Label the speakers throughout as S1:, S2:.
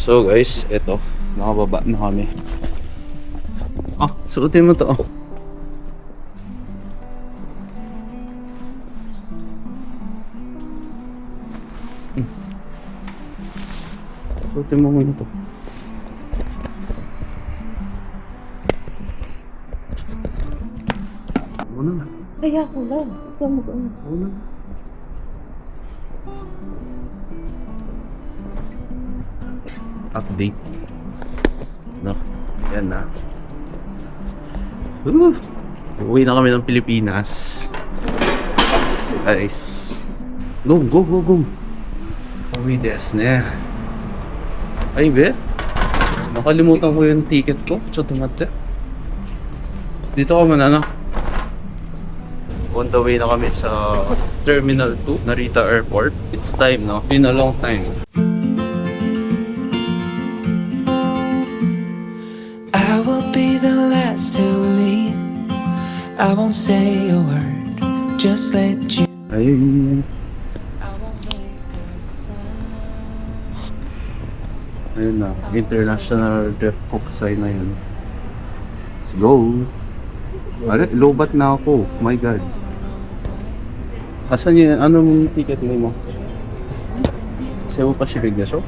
S1: So guys, eto, nakababa na kami. Suotin mo to. Suotin mo muna to. Ano na?
S2: Kaya ko lang. Ikaw mag-ano.
S1: Ano? Update. No, yan na. Uwi na kami ng Pilipinas. Guys. Go. Uwi des na. Ay, be. Nakalimutan ko yung ticket ko. So, tumate. Dito ka man, ano? On the way na kami sa Terminal 2, Narita Airport. It's time, no? Been a long time.
S3: I will be the last to leave. I won't say a word, just let you.
S1: Ayun.
S3: I won't make a sound.
S1: Ayun na. International Def Hokusai na yun. Let's go. Are, lobat na ako. My God. Asan yun? Anong ticket mo? Cebu Pacific na siya?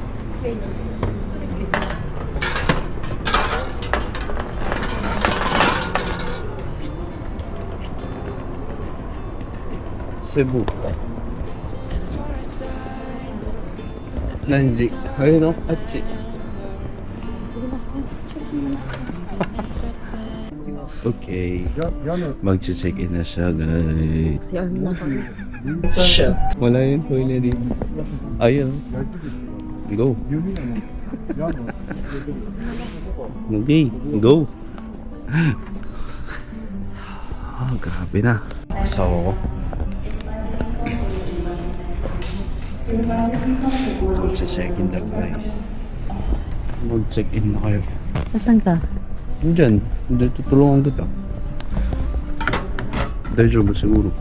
S1: Cebu. Nanji. Ayun o. Achi. Okay. Mag-check-in na siya, guys.
S2: Si Arm na kami.
S1: Shit. Wala yung toilet dito. Ayun. Go. Okay. Go. Grabe na. Asawa ko. Mag-check-in na, guys. Mag-check-in na kayo.
S2: Asan ka?
S1: Diyan. Diyan tutulungan kita. Dahil siguro.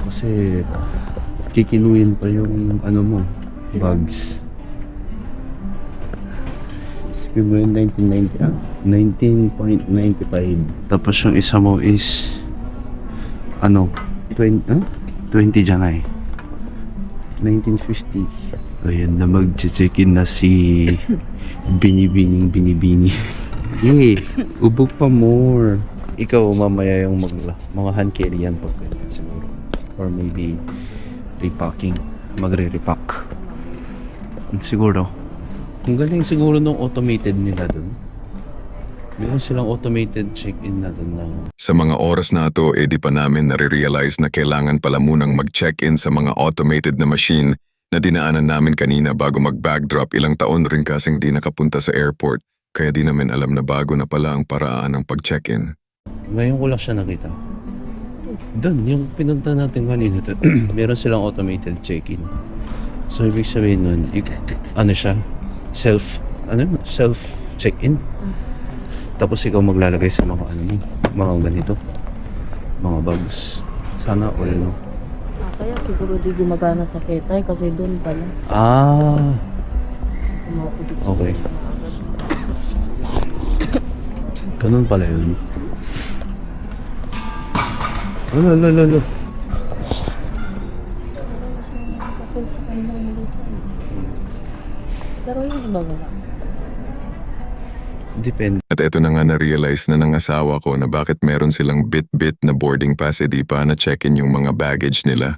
S1: Kasi kikiluin pa yung ano mo, bags. Isipin mo yung 19.95. Tapos yung isa mo is ano, 20 Janay. 1950. Ayan na, mag-check-in na si Binibini. Eh, ubog pa more. Ikaw mamaya yung mga hand carry yan pag ganyan siguro. Or maybe repacking. Magre-repack. Siguro. Ang galing siguro nung automated nila dun. Meron silang automated check-in na dun na.
S4: Sa mga oras na ito, di pa namin nare-realize na kailangan pala munang mag-check-in sa mga automated na machine na dinaanan namin kanina bago mag-backdrop. Ilang taon rin kasing di nakapunta sa airport, kaya di namin alam na bago na pala ang paraan ng pag-check-in.
S1: Ngayon ko lang siya nakita. Doon, yung pinunta natin kanina, meron silang automated check-in. So, ibig sabihin nun, ano siya? Self-check-in. Tapos ikaw maglalagay sa mga mga ganito. Mga bags. Sana all, no?
S2: Kaya siguro di gumagana sa Ketay kasi doon pala.
S1: Okay. Ganun pala yun. Lalo.
S2: Pero yung iba wala.
S1: Depende.
S4: At eto na nga na-realize na ng asawa ko na bakit meron silang bit-bit na boarding pass di pa na check-in yung mga baggage nila.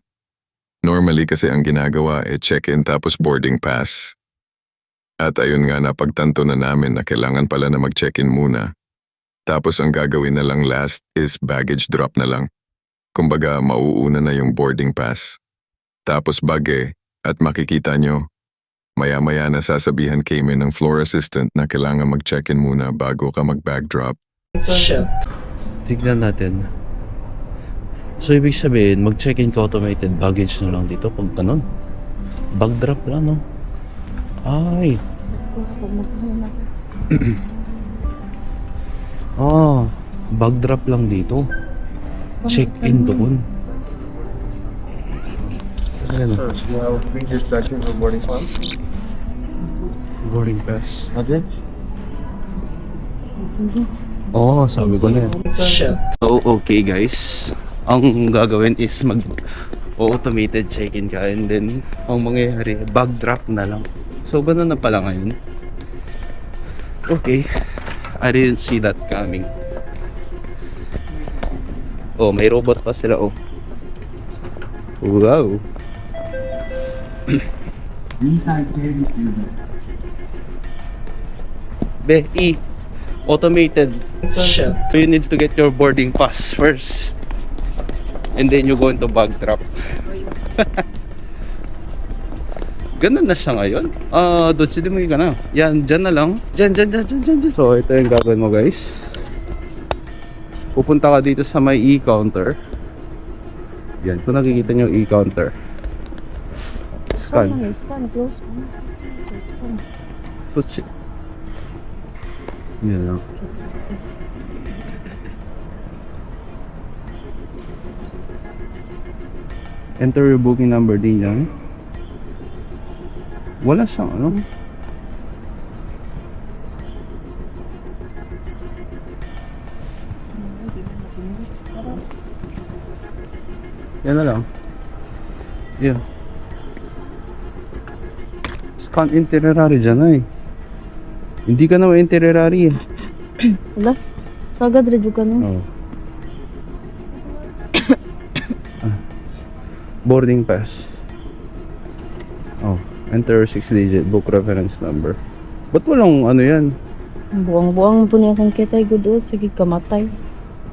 S4: Normally kasi ang ginagawa check-in tapos boarding pass. At ayun nga napagtanto na namin na kailangan pala na mag-check-in muna. Tapos ang gagawin na lang last is baggage drop na lang. Kumbaga mauuna na yung boarding pass. Tapos at makikita nyo, maya-maya na sasabihan kami ng floor assistant na kailangan mag-check-in muna bago ka mag-bag drop.
S1: Shit. Tignan natin. So, ibig sabihin, mag-check-in ka automated baggage na lang dito pag ganun. Bag drop lang, no? Ay. Bag drop lang dito. Check-in doon.
S5: Sir, you have bring this back in your boarding pass.
S1: Boarding pass. Oo, sabi ko na yan. So, okay guys. Ang gagawin is mag-automated check-in ka and then ang mangyayari, bag drop na lang. So, ganun na pala ngayon. Okay. I didn't see that coming. Oh, may robot pa sila, oh. Wow. Automated. So you need to get your boarding pass first. And then you go into bag drop. Ganun na siya ngayon. Doon mo ka na. Yan, dyan na lang. Dyan. So, ito yung gagawin mo guys. Pupunta ka dito sa may e-counter. Yan, kung nakikita nyo e-counter. Scan.
S2: Scan, close. Scan.
S1: Switch. Yan lang. Enter your booking number din yan. Wala siyang ano. Yan na lang. Yeah. Scan itinerary dyan na eh. Hindi ka na itinerary eh.
S2: Wala. Sagad rin ka no.
S1: Oh. Boarding pass. Oh. Enter 6-digit book reference number. Ba't walang ano yan?
S2: Buwang-buwang po niya kung kitay good o. Sige kamatay.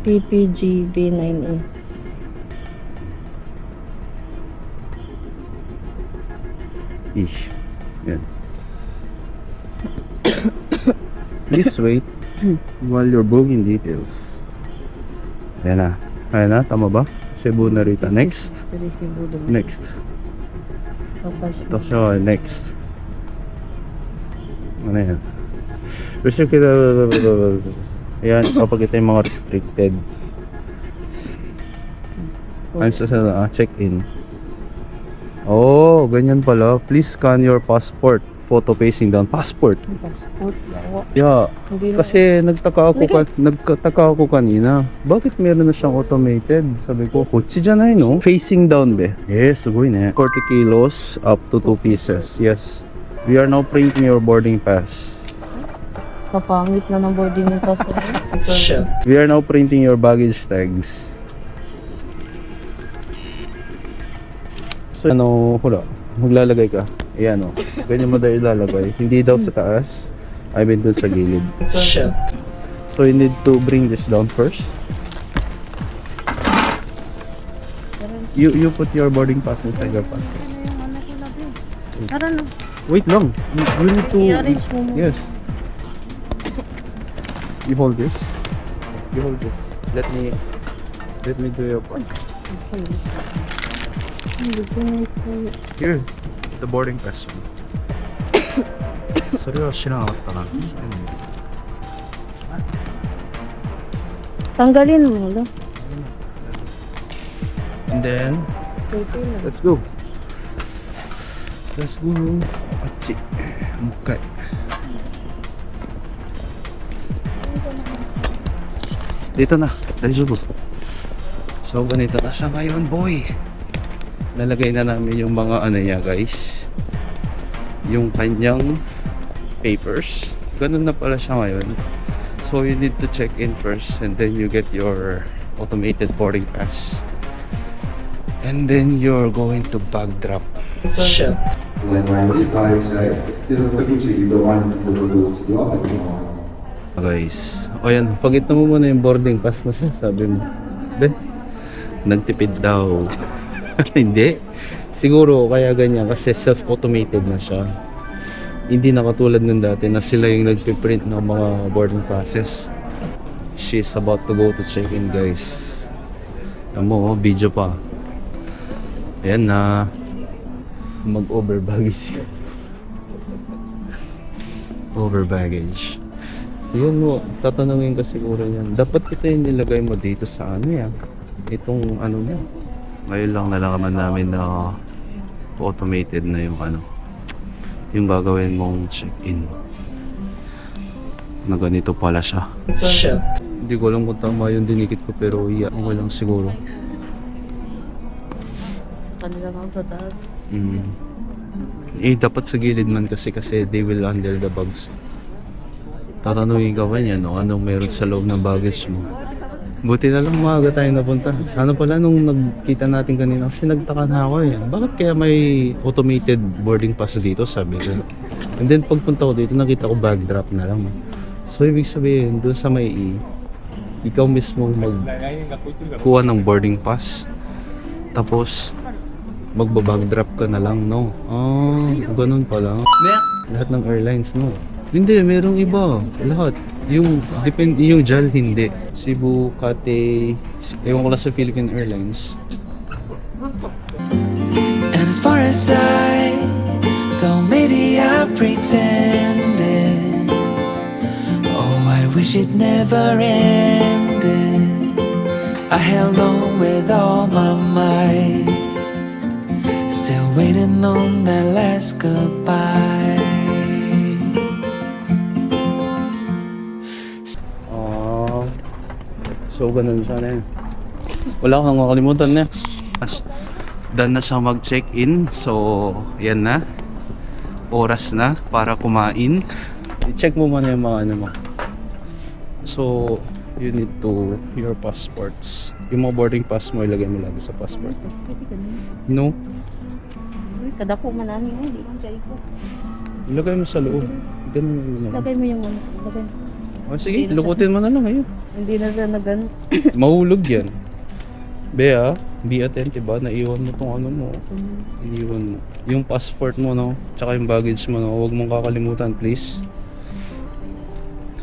S2: PPGB9A.
S1: Ish. Yan. Please wait while you're booking details. Ayan na. Ayan na, tama ba? Cebu Narita. Next. Next. Tapos yun, next. Ano yan? Restricted. Ayan, kapag ito yung mga restricted. Ano sa check-in. Oh, ganyan pala. Please scan your passport. Photo facing down. Passport.
S2: Passport.
S1: Yeah. Kasi nagtaka ako kanina. Bakit meron na siyang automated? Sabi ko, kotse dyan ay no? Facing down be. Yes, sugoi ne. 40 kilos up to 2 pieces. Yes. We are now printing your boarding pass.
S2: Kapangit na ng boarding pass.
S1: We are now printing your baggage tags. So, ano, hula. Maglalagay ka. Ayan o. Ganyan mo daw ilalagay. Hindi daw sa taas. I mean dun sa gilid. So you need to bring this down first. You put your boarding pass inside your pass.
S2: Tara na.
S1: Wait lang. You need to...
S2: I-arrange mo muna.
S1: Yes. You hold this. You hold this. Let me do your part. Here. The boarding pass. それは知らなかったな。
S2: Tanggalin mo lang.
S1: And then, let's go. Let's go. あっち。もう一回。Dito na. 大丈夫。So, ganito na siya ngayon, boy. Nalagay na namin yung mga ano niya, guys. Yung kanyang papers. Ganun na pala siya ngayon. So, you need to check in first and then you get your automated boarding pass. And then you're going to bag drop.
S5: When guys, still potentially you don't want to lose the opportunity.
S1: Guys, o yan, pagita mo muna yung boarding pass na siya, sabi mo. Be, nagtipid daw. Hindi. Siguro kaya ganyan kasi self-automated na siya. Hindi na katulad ng dati na sila yung nagpiprint ng mga boarding passes. She's about to go to check-in, guys. Alam mo, video pa. Ayan na. Mag-over baggage. Over baggage. Yun mo, tatanungin ka siguro yan. Dapat ito yung nilagay mo dito sa ano yan. Itong ano mo. Ngayon lang nalaman namin na automated na yung ano, yung gagawin mong check-in. Na ganito pala siya. Shit! Hindi ko alam kung tama yung dinikit ko pero yeah, okay lang siguro.
S2: Kanila lang sa taas.
S1: Dapat sa gilid man kasi they will handle the bags. Tatanungin ka ba niya, no? Anong meron sa loob ng baggage mo? Buti na lang maaga tayo napunta. Sana pala nung nagkita natin kanina kasi nagtaka na ako eh. Bakit kaya may automated boarding pass dito, sabi ko. And then pagpunta ko dito, nakita ko bag drop na lang. So ibig sabihin, doon sa may ikaw mismo magkuha ng boarding pass. Tapos magbabag drop ka na lang, no? Ganun pala. Lahat ng airlines, no? Hindi, merong iba. Lahat. Yung JAL, hindi. Cebu, Cathay, ewan ko lang sa Philippine Airlines.
S3: And as far as though maybe I pretended, oh, I wish it never ended. I held on with all my might, still waiting on that last goodbye.
S1: So, ganun sana yun. Wala kang makalimutan na. Done na siya mag-check-in. So, yan na. Oras na para kumain. I-check mo muna yung mga ano mo. So, you need to your passports. Yung mga boarding pass mo, ilagay mo lagi sa passport. No?
S2: Kadako man namin hindi lang sa iko.
S1: Ilagay mo sa loob. Ganun.
S2: Lagay mo yung ano. Lagay mo.
S1: Sige, lukutin mo na lang ngayon.
S2: Hindi na siya nagan.
S1: Mahulog yan. Bea, be attentive ba? Naiwan mo tong ano mo. Iniwan mo. Yung passport mo, no? Tsaka yung baggage mo, no? Huwag mong kakalimutan, please.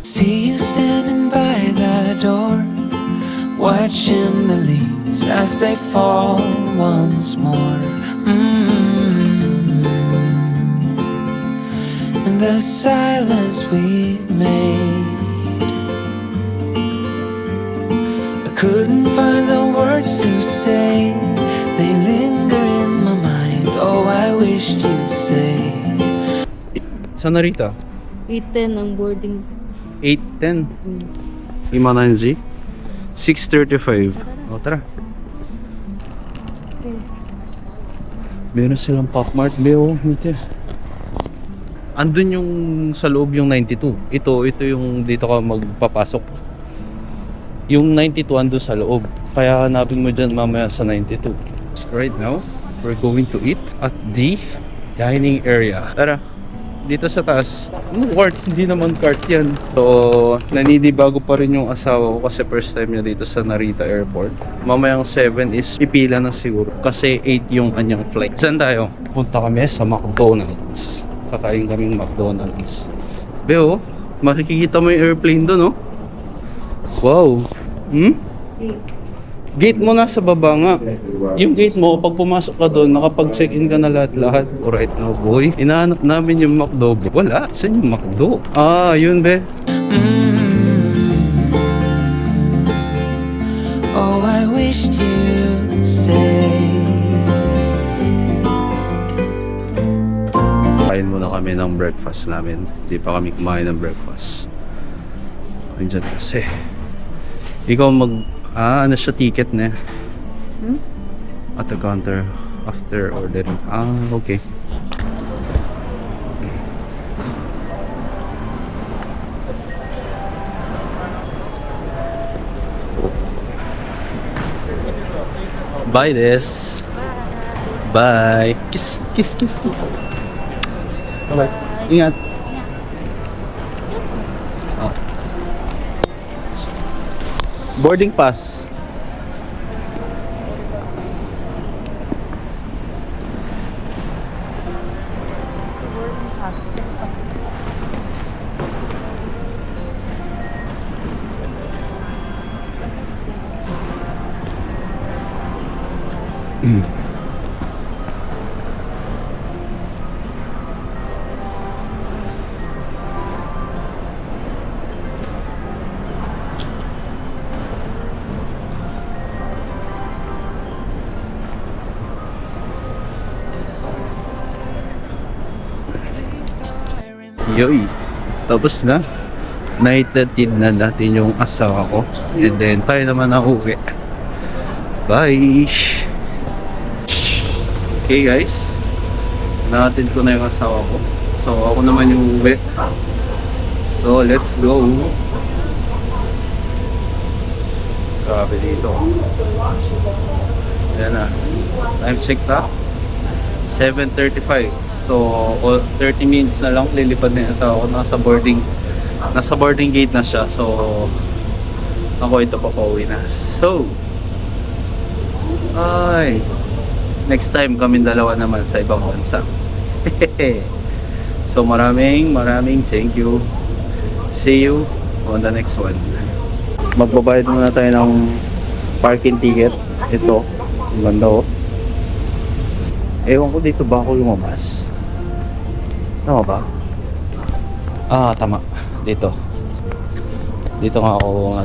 S3: See you standing by the door, watching the leaves as they fall once more. In the silence we made, couldn't find the words to say. They linger in my mind. Oh, I wished you'd stay.
S1: Saan na Rita?
S2: 8:10 ang boarding.
S1: 8:10. Lima na Z. 6:35. O, tara. Meron silang Pacmart. Beo, dito. Andun yung sa loob yung 92. Ito yung dito ka magpapasok. Yung 92 ando sa loob. Kaya hanapin mo dyan mamaya sa 92. Right now, we're going to eat at the dining area. Tara, dito sa taas. Quartz, hindi naman cart yan. So, nanidibago pa rin yung asawa ko kasi first time niya dito sa Narita Airport. Mamayang 7 is pipila na siguro. Kasi 8 yung anyang flight. Saan tayo? Punta kami sa McDonald's. Kakain kaming McDonald's. Beo, makikita mo yung airplane doon, no? Wow. Gate mo na sa baba nga. Yung gate mo, pag pumasok ka doon, nakapag-check-in ka na lahat-lahat. Alright now, boy. Inahanap namin yung McDo. Wala. Saan yung McDo? Yun be.
S3: Oh, I wished you'd stay.
S1: Kain muna kami ng breakfast namin. Hindi pa kami kumain ng breakfast. Andyan kasi. Ikaw ano siya ticket na? At the counter after ordering. Okay. Buy this. Bye. Kiss. Bye. Ingat. Boarding pass. Yoy, tapos na. Naitatid na natin yung asawa ko. And then, tayo naman na uwi. Bye! Okay guys, natin ko na yung asawa ko. So, ako naman yung uwi. So, let's go! Grabe dito. Ayan na. Time check na. 7:35. So, 30 minutes na lang lilipad na yung asawa ko. Nasa boarding gate na siya. So, ako ito papauwi na. So, ay, next time kami dalawa naman sa ibang bansa. So, maraming thank you. See you on the next one. Magbabayad muna tayo ng parking ticket. Ito, ang ganda oh. Ewan ko dito ba ako lumabas? Tama ba? Ah, tama. Dito. Dito nga ako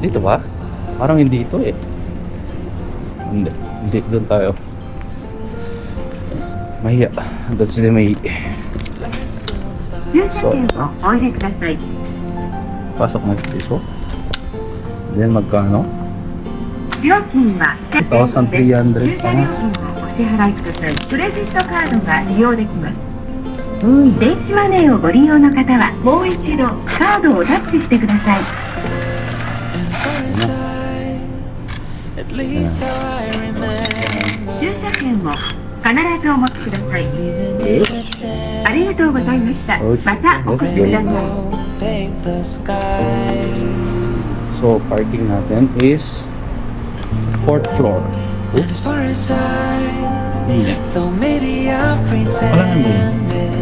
S1: Dito ba? Parang hindi ito eh. Hindi. Doon tayo. Mahiya. Doon sila mahiya. So, pasok na dito. Then magkano?
S6: 料金は
S1: 1,300
S6: 駐車料金をお支払いください。クレジットカードが利用できます。電子マネーをご利用の方はもう一度カードをタッチしてください。
S3: At least how I remember.
S6: 駐車券を必ずお持ちください。
S3: Even if it's
S6: ありがとうございました。またお越しください。
S3: paint the sky.
S1: So, parking natin is 4th floor.
S3: And as far as I
S1: Yeah.
S3: thought maybe I pretended.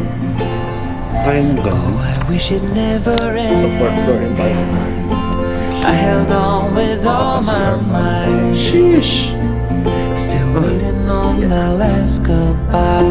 S1: Kaya nung ganun.
S3: Oh, I wish it never
S1: Sa 4th floor yung
S3: ended.
S1: parking.
S3: I held on with all my might.
S1: Sheesh!
S3: Still waiting on the last goodbye.